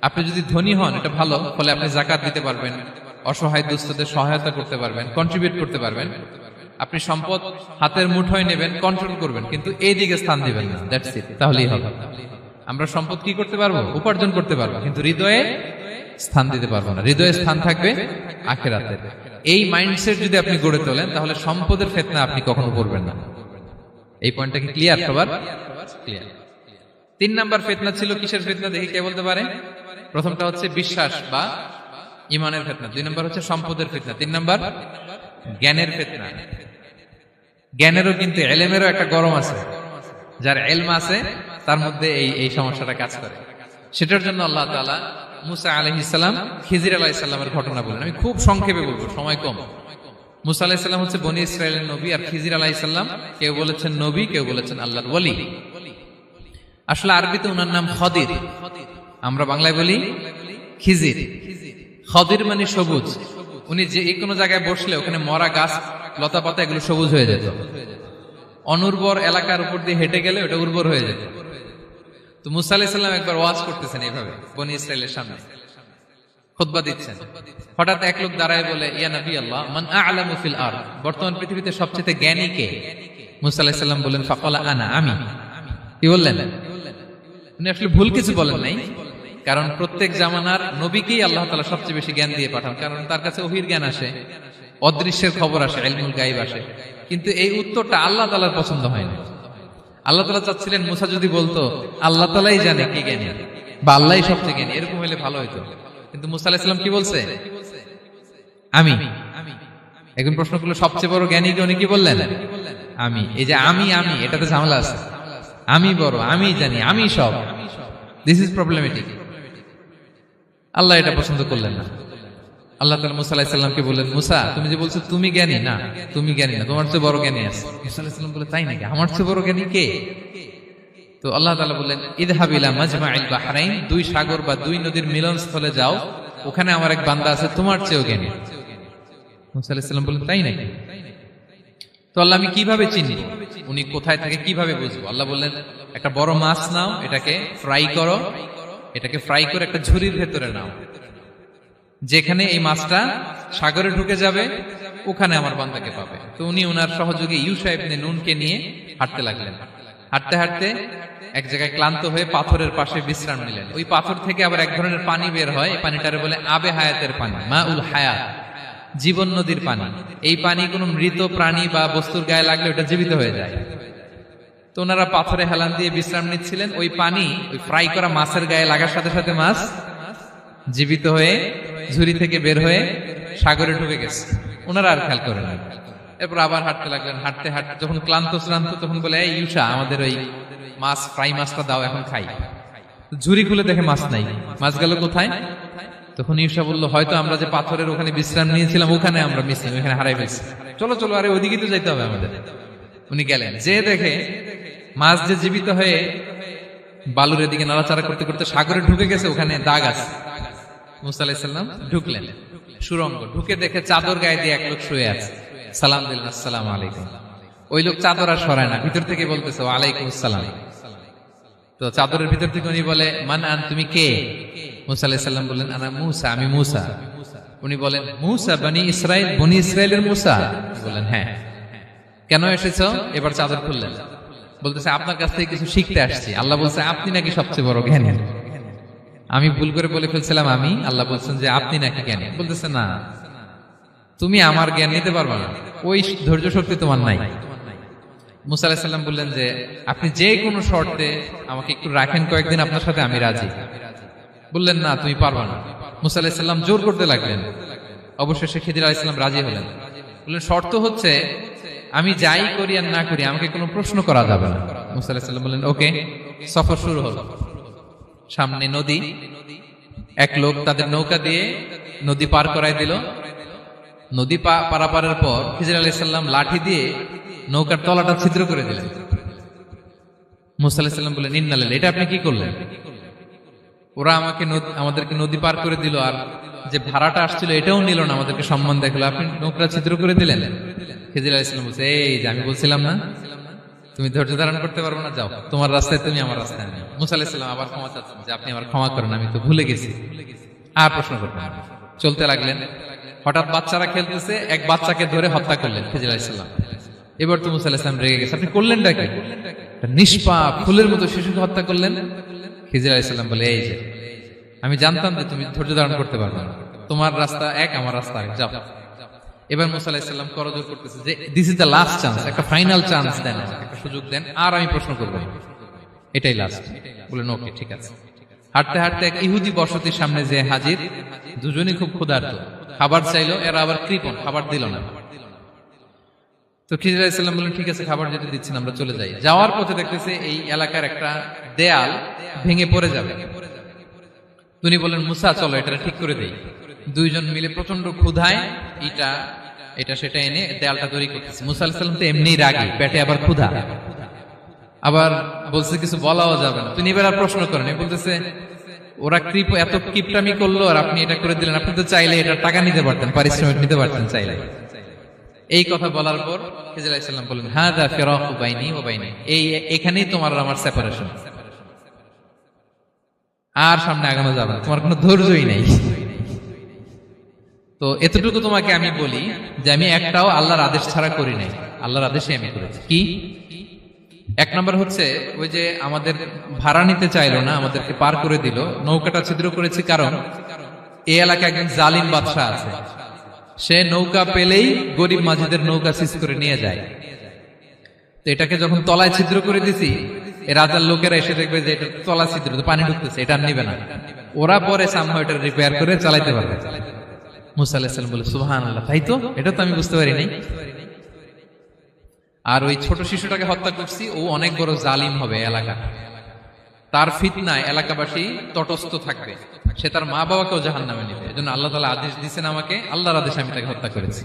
S1: আপনি যদি ধনী হন এটা ভালো, ফলে আপনি যাকাত দিতে পারবেন, অসহায় দুস্থদের সহায়তা করতে পারবেন, কন্ট্রিবিউট করতে পারবেন। আপনি সম্পদ হাতের মুঠোয় নেবেন, কন্ট্রোল করবেন, কিন্তু এই দিকে স্থান দিবেন না। দ্যাটস ইট, তাহলেই হবে। আমরা সম্পদ কি করতে পারবো? উপার্জন করতে পারবো, কিন্তু হৃদয়ে স্থান দিতে পারবো না। হৃদয়ে স্থান থাকবে আখিরাতে। এই মাইন্ডসেট যদি আপনি গড়ে তোলেন, তাহলে সম্পদের ফিতনা আপনি কখনো পড়বেন না। এই পয়েন্টটা কি ক্লিয়ার সবার? ক্লিয়ার। 3 নাম্বার ফিতনা ছিল কিসের ফিতনা দেখি কে বলতে পারে? প্রথমটা হচ্ছে বিশ্বাস বা ঈমানের ফিতনা, 2 নাম্বার হচ্ছে সম্পদের ফিতনা, 3 নাম্বার জ্ঞানের ফিতনা। জ্ঞানেরও কিন্তু ইলমেরও একটা গরম আছে। যার ইলম আছে তার মধ্যে এই সমস্যাটা কাজ করে। সেটার জন্য আল্লাহ তাআলা মুসা আলাইহিস সালাম, খিজির আলাইহিস সালামের ঘটনা বলেন। আমি খুব সংক্ষেপে বলবো, সময় কম। মুসা আলাইহিস সালাম হচ্ছে বনি ইসরাইলের নবী, আর খিজির আলাইহিস সালাম কেউ বলেছেন নবী, কেউ বলেছেন আল্লাহর ওলি। আসলে আরবিতে ওনার নাম খদির, আমরা বাংলায় বলি খিজির। খদির মানে সবুজ। উনি যে কোনো জায়গায় বসলে ওখানে মরা গাছ, লতা পাতা এগুলো সবুজ হয়ে যেত। অনুর্বর এলাকার উপর দিয়ে হেঁটে গেলে ওটা উর্বর হয়ে যেত। তো মুসা আলাইহিস সালাম একবার ওয়াজ করতেছেন এইভাবে বনি ইসরাইলের সামনে, খুতবা দিচ্ছেন। হঠাৎ এক লোক দাঁড়ায় বলে, ইয়া নবী আল্লাহ, মান আ'লামু ফিল আরদ, বর্তমান পৃথিবীতে সবচেয়ে জ্ঞানী কে? মুসা আলাইহিস সালাম বলেন, ফাকালা আনা, আমি। কি বললেন? উনি আসলে ভুল কিছু বলেন নাই, কারণ প্রত্যেক জামানার নবীকেই আল্লাহ তাআলা সবচেয়ে বেশি জ্ঞান দিয়ে পাঠান, কারণ তার কাছে ওহীর জ্ঞান আসে, অদৃশ্যের খবর আসে, ইলমুল গায়ব আসে। কিন্তু এই উত্তরটা আল্লাহ তাআলার পছন্দ হয় না। আল্লাহ তাআলা চাচ্ছিলেন মুসা যদি বলতো আল্লাহ তাআলাই জানে কে জ্ঞানী বা আল্লাহই সবচেয়ে জ্ঞানী, এরকম হলে ভালো হতো। কিন্তু মুসা আলাইহিস সালাম কি বলছে? আমি। এখন প্রশ্ন করলো সবচেয়ে বড় জ্ঞানী কে? উনি কি বললেন? আমি। এই যে আমি এটাতে ঝামেলা আছে। আমি বড়, আমি জানি, আমি সব, দিস ইজ প্রবলেমেটিক। আল্লাহ এটা পছন্দ করলেন না। আল্লাহ তাআলা মুসা আলাইহিস সালামকে বললেন, মুসা তুমি যে বলছো তুমি জ্ঞানী, না তুমি জ্ঞানী না, তোমার চেয়ে বড় জ্ঞানী আছে। মুসা আলাইহিস সালাম বলে, তাই নাকি? আমার চেয়ে বড় জ্ঞানী কে? তো আল্লাহ তাআলা বললেন, ইযহাব ইলা মাজমাইল বাহরাইন, 2 সাগর বা 2 নদীর মিলনস্থলে যাও, ওখানে আমার এক বান্দা আছে তোমার চেয়েও জ্ঞানী। মুসা আলাইহিস সালাম বললেন, তাই নাকি? তো আল্লাহ, আমি কিভাবে চিনি উনি কোথায় থাকে, কিভাবে বুঝবো? আল্লাহ বললেন, একটা বড় মাছ নাও, এটাকে ফ্রাই করো, এটাকে ফ্রাই করে একটা ঝুড়ির ভেতরে নাও, যেখানে এই মাছটা সাগরে ঢুকে যাবে ওখানে আমার বান্দাকে পাবে। তো উনি ওনার সহযোগী ইউশা ইবনে নুনকে নিয়ে হাঁটতে লাগলেন। হাঁটতে হাঁটতে এক জায়গায় ক্লান্ত হয়ে পাথরের পাশে বিশ্রাম নিলেন। ওই পাথর থেকে আবার এক ধরনের পানি বের হয়, এই পানিটারে বলে আবে হায়াতের পানি, মাউল হায়াত, জীবন নদীর পানি। এই পানি কোনো মৃত প্রাণী বা বস্তুর গায়ে লাগলে ওটা জীবিত হয়ে যায়। তো ওনারা পাথরে হেলান দিয়ে বিশ্রাম নিচ্ছিলেন। ওই পানি ওই ফ্রাই করা মাছের গায়ে লাগার সাথে সাথে মাছ জীবিত হয়ে ঝুড়ি থেকে বের হয়ে সাগরে ঢুকে গেছে। ওনারা আর খেয়াল করেন না। এরপর আবার হাঁটতে লাগলেন। হাঁটতে হাঁটতে যখন ক্লান্ত শ্রান্ত, তখন বলে, এই ইউশা, আমাদের ওই মাছ, ফ্রাই মাছটা দাও, এখন খাই। ঝুড়ি খুলে দেখে মাছ নাই। মাছ গেল কোথায়? তখন ইউশা বললো, হয়তো আমরা যে পাথরের ওখানে বিশ্রাম নিয়েছিলাম ওখানে আমরা মিসিং, ওখানে হারাই ফেলছি। চলো চলো, আরে ওইদিকে তো যাইতে হবে আমাদের। উনি গেলেন, যে দেখে মাছ যে জীবিত হয়ে বালুর এদিকে নাড়াচাড়া করতে করতে সাগরে ঢুকে গেছে, ওখানে দাগ আছে। মুসা আলাইহিস সালাম ঢুকলেন সুরঙ্গ, ঢুকে দেখে চাদর গায়ে দিয়ে এক লোক শুয়ে আছে। সালাম দিলেন, আসসালামু আলাইকুম। ওই লোক চাদর আর সরায় না, ভিতর থেকে বলতেছে ওয়ালাইকুম আসসালাম। তো চাদরের ভিতর থেকে উনি বলে মান আন, তুমি কে? মুসা আলাইহিস সালাম বললেন আনা মুসা, আমি মুসা। উনি বলেন মুসা বনি ইসরাইল, বনি ইসরাইলের মুসা? বললেন হ্যাঁ। কেন এসেছো? এবার চাদর খুললেন, বলতেছে আপনার কাছ থেকে কিছু শিখতে আসছি। আল্লাহ বলছে আপনি নাকি সবচেয়ে বড় জ্ঞানী। আমি ভুল করে বলে ফেলছিলাম আমি, আল্লাহ বলছেন যে আপনি নাকি জ্ঞানী। বলতেছে না, তুমি আমার জ্ঞান নিতে পারবে না, ওই ধৈর্য শক্তি তোমার নাই। মুসা আলাইহিস সালাম বললেন যে আপনি যে কোনো শর্তে আমাকে একটু রাখেন কয়েকদিন আপনার সাথে, আমি রাজি। বললেন না, তুমি পারবে না। মুসা আলাইহিস সালাম জোর করতে লাগলেন, অবশেষে খিদির আলাইহিস সালাম রাজি হলেন। বললেন শর্ত হচ্ছে আমি যাই করি আর না করি আমাকে কোনো প্রশ্ন করা যাবে না। মুসা আলাইহিস সালাম বললেন ওকে। সফর শুরু হলো। সামনে নদী, এক লোক তাদের নৌকা দিয়ে নদী পার করায় দিল। নদী পারাপারের পর খিজির আলাইহিস সালাম লাঠি দিয়ে নৌকার তলাটা ছিদ্র করে দিলেন। মুসা আলাইহিস সালাম বললেন ইন্না লিল্লাহি, এটা আপনি কি করলেন? ওরা আমাদেরকে নদী পার করে দিল, আর যে ভাড়াটা আসছিল এটাও নিল না, আমাদেরকে সম্মান দেখালো, আপনি নৌকা ছিদ্র করে দিলেন। খিজির আলাইহিস সালাম বলছে এই যে আমি বলছিলাম না তুমি ধৈর্য ধারণ করতে পারবে না, যাও তোমার রাস্তায় তুমি, আমার রাস্তায় আমি। মুসা আলাইহিস সালাম আবার ক্ষমা চাচ্ছেন যে আপনি আমার ক্ষমা করেন, আমি তো ভুলে গেছি, আর প্রশ্ন করবেন না। চলতে লাগলেন। হঠাৎ বাচ্চারা খেলতেছে, এক বাচ্চাকে ধরে হত্যা করলেন খিজির আলাইহিস সালাম। এবার তো মুসা আলাইহিস সালাম রেগে গেছে, আপনি করলেনটা কি? নিষ্পাপ ফুলের মতো শিশুকে হত্যা করলেন। খিজির আলাইহিস সালাম বলে এই যে আমি জানতাম যে তুমি ধৈর্য ধারণ করতে পারবে না, তোমার রাস্তা এক, আমার রাস্তা এক, যাও। এবার মুসা আলাইহিস সালাম করজোর করতেছে যে this is the last chance, একটা ফাইনাল চান্স দেন, একটা সুযোগ দেন, আর আমি প্রশ্ন করবো, এটাই লাস্ট। বলেন ওকে ঠিক আছে। হাঁটতে হাঁটতে এক ইহুদি বসতির সামনে যে হাজির, দুজনই খুব ক্ষুধার্ত, খাবার চাইলো, এরা আবার কৃপণ, খাবার দিল না। তো খিজির আলাইহিস সালাম বললেন ঠিক আছে, খাবার যেটা দিচ্ছেন আমরা চলে যাই। যাওয়ার পথে দেখতেছে এই এলাকার একটা দেয়াল ভেঙে পড়ে যাবে। তিনি বললেন মুসা চলো এটা ঠিক করে দেই। দুইজন মিলে প্রচন্ড ক্ষুধায় এটা সেটা এনে দেয়ালটা তৈরি করতেছে। মুসা আলাইহিস সালাম তো এমনি রাগী, পেটে আবার ক্ষুধা, আবার বলছে কিছু বলাও যাবে না। তিনি এবার আর প্রশ্ন করেন, বলতেছে ওরা এত কিপটামি করলো আর আপনি এটা করে দিলেন, আপনি তো চাইলে এটা টাকা নিতে পারতেন, পারিশ্রমিক নিতে পারতেন চাইলে। এই কথা বলার পর খিজির আলাইহিস সালাম বললেন হাযা ফিরাকু বাইনি ওয়া বাইনি, এখানেই তোমার আর আমার সেপারেশন, আর সামনে আগানো যাবে না, তোমার কোনো ধৈর্যই নেই। তো এতটুকু তোমাকে আমি বলি যে আমি একটাও আল্লাহর আদেশ ছাড়া করি নাই, আল্লাহর আদেশে আমি করেছি। কি? এক নম্বর হচ্ছে ওই যে আমাদের ভাড়া নিতে চাইলো না, আমাদেরকে পার করে দিল, নৌকাটা ছিদ্র করেছি কারণ এই এলাকায় একজন জালিম বাদশাহ আছে, সে নৌকা পেলেই গরিব মাঝিদের নৌকা সিজ করে নিয়ে যায়। তো এটাকে যখন তলায় ছিদ্র করে দিছি, রাজার লোকেরা এসে দেখবে যে এটা তলা ছিদ্র, পানি ঢুকতেছে, এটা নিবে না, ওরা পরে সামহাও এটা রিপেয়ার করে চালাইতে পারবে। মুসা আলাইহিস সালাম বলে সুবহানাল্লাহ, তাই তো, এটা তো আমি বুঝতে পারি নাই। আর ওই ছোট শিশুটাকে হত্যা করছি, ও অনেক বড় জালিম হবে এলাকা, তার ফিতনায় এলাকাবাসী তটস্থ থাকবে, সে তার মা বাবাকেও জাহান্নামে নেবে। এজন্য আল্লাহ তাআলা আদেশ দিয়েছেন আমাকে, আল্লাহর আদেশে আমি তাকে হত্যা করেছি।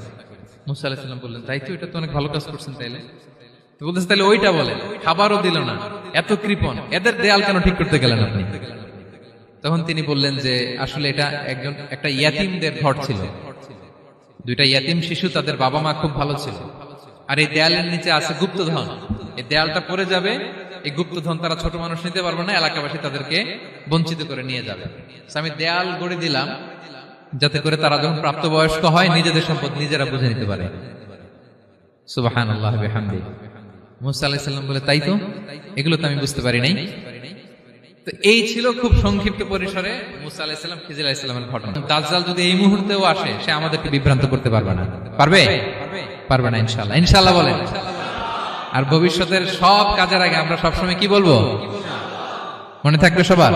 S1: মুসা আলাইহিস সালাম বললেন তাই তো, এটা তো অনেক ভালো কাজ করছেন। তাইলে তো বলতেছে তাহলে ওইটা বলেন, খাবারও দিল না, এত কৃপণ, এদের দেয়াল কেন ঠিক করতে গেলেন আপনি? তখন তিনি বললেন যে আসলে এটা একটা ইয়াতিমদের ঘর ছিল, দুইটা ইয়াতিম শিশু, তাদের বাবা মা খুব ভালো ছিল, আর এই দেয়ালের নিচে আছে গুপ্তধন, এই দেয়ালটা পড়ে যাবে, এই গুপ্তধন তারা ছোট মানুষ নিতে পারবে না, এলাকাবাসী তাদেরকে বঞ্চিত করে নিয়ে যাবে। আমি দেয়াল গড়ে দিলাম যাতে করে তারা যখন প্রাপ্তবয়স্ক হয় নিজেদের সম্পদ নিজেরা বুঝে নিতে পারে। সুবহানাল্লাহ বিহামদিহি। মুসা আলাইহিস সালাম বলে তাই তো, এগুলো তো আমি বুঝতে পারি নাই। তো এই ছিল খুব সংক্ষিপ্ত পরিসরে মুসা আলাইহিস সালাম খিজির আলাইহিস সালামের ঘটনা। দাজ্জাল যদি এই মুহূর্তেও আসে, সে আমাদেরকে বিভ্রান্ত করতে পারবে না। পারবে? পারবে না ইনশাআল্লাহ। ইনশাআল্লাহ বলেন। আর ভবিষ্যতের সব কাজের আগে আমরা সবসময় কি বলবো? মনে থাকবে সবার?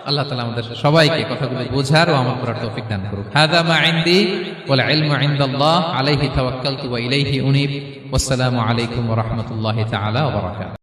S1: আল্লাহ তাআলা আমাদের সবাইকে কথাগুলো বোঝার ও আমল করার তৌফিক দান করুন। হাযা মা ইনদি ওয়াল ইলমু ইনদাল্লাহ আলাইহি তাওয়াক্কালতু ওয়া ইলাইহি উনীব। ওয়াসসালামু আলাইকুম ওয়া রাহমাতুল্লাহি তাআলা ওয়া বারাকাতুহু।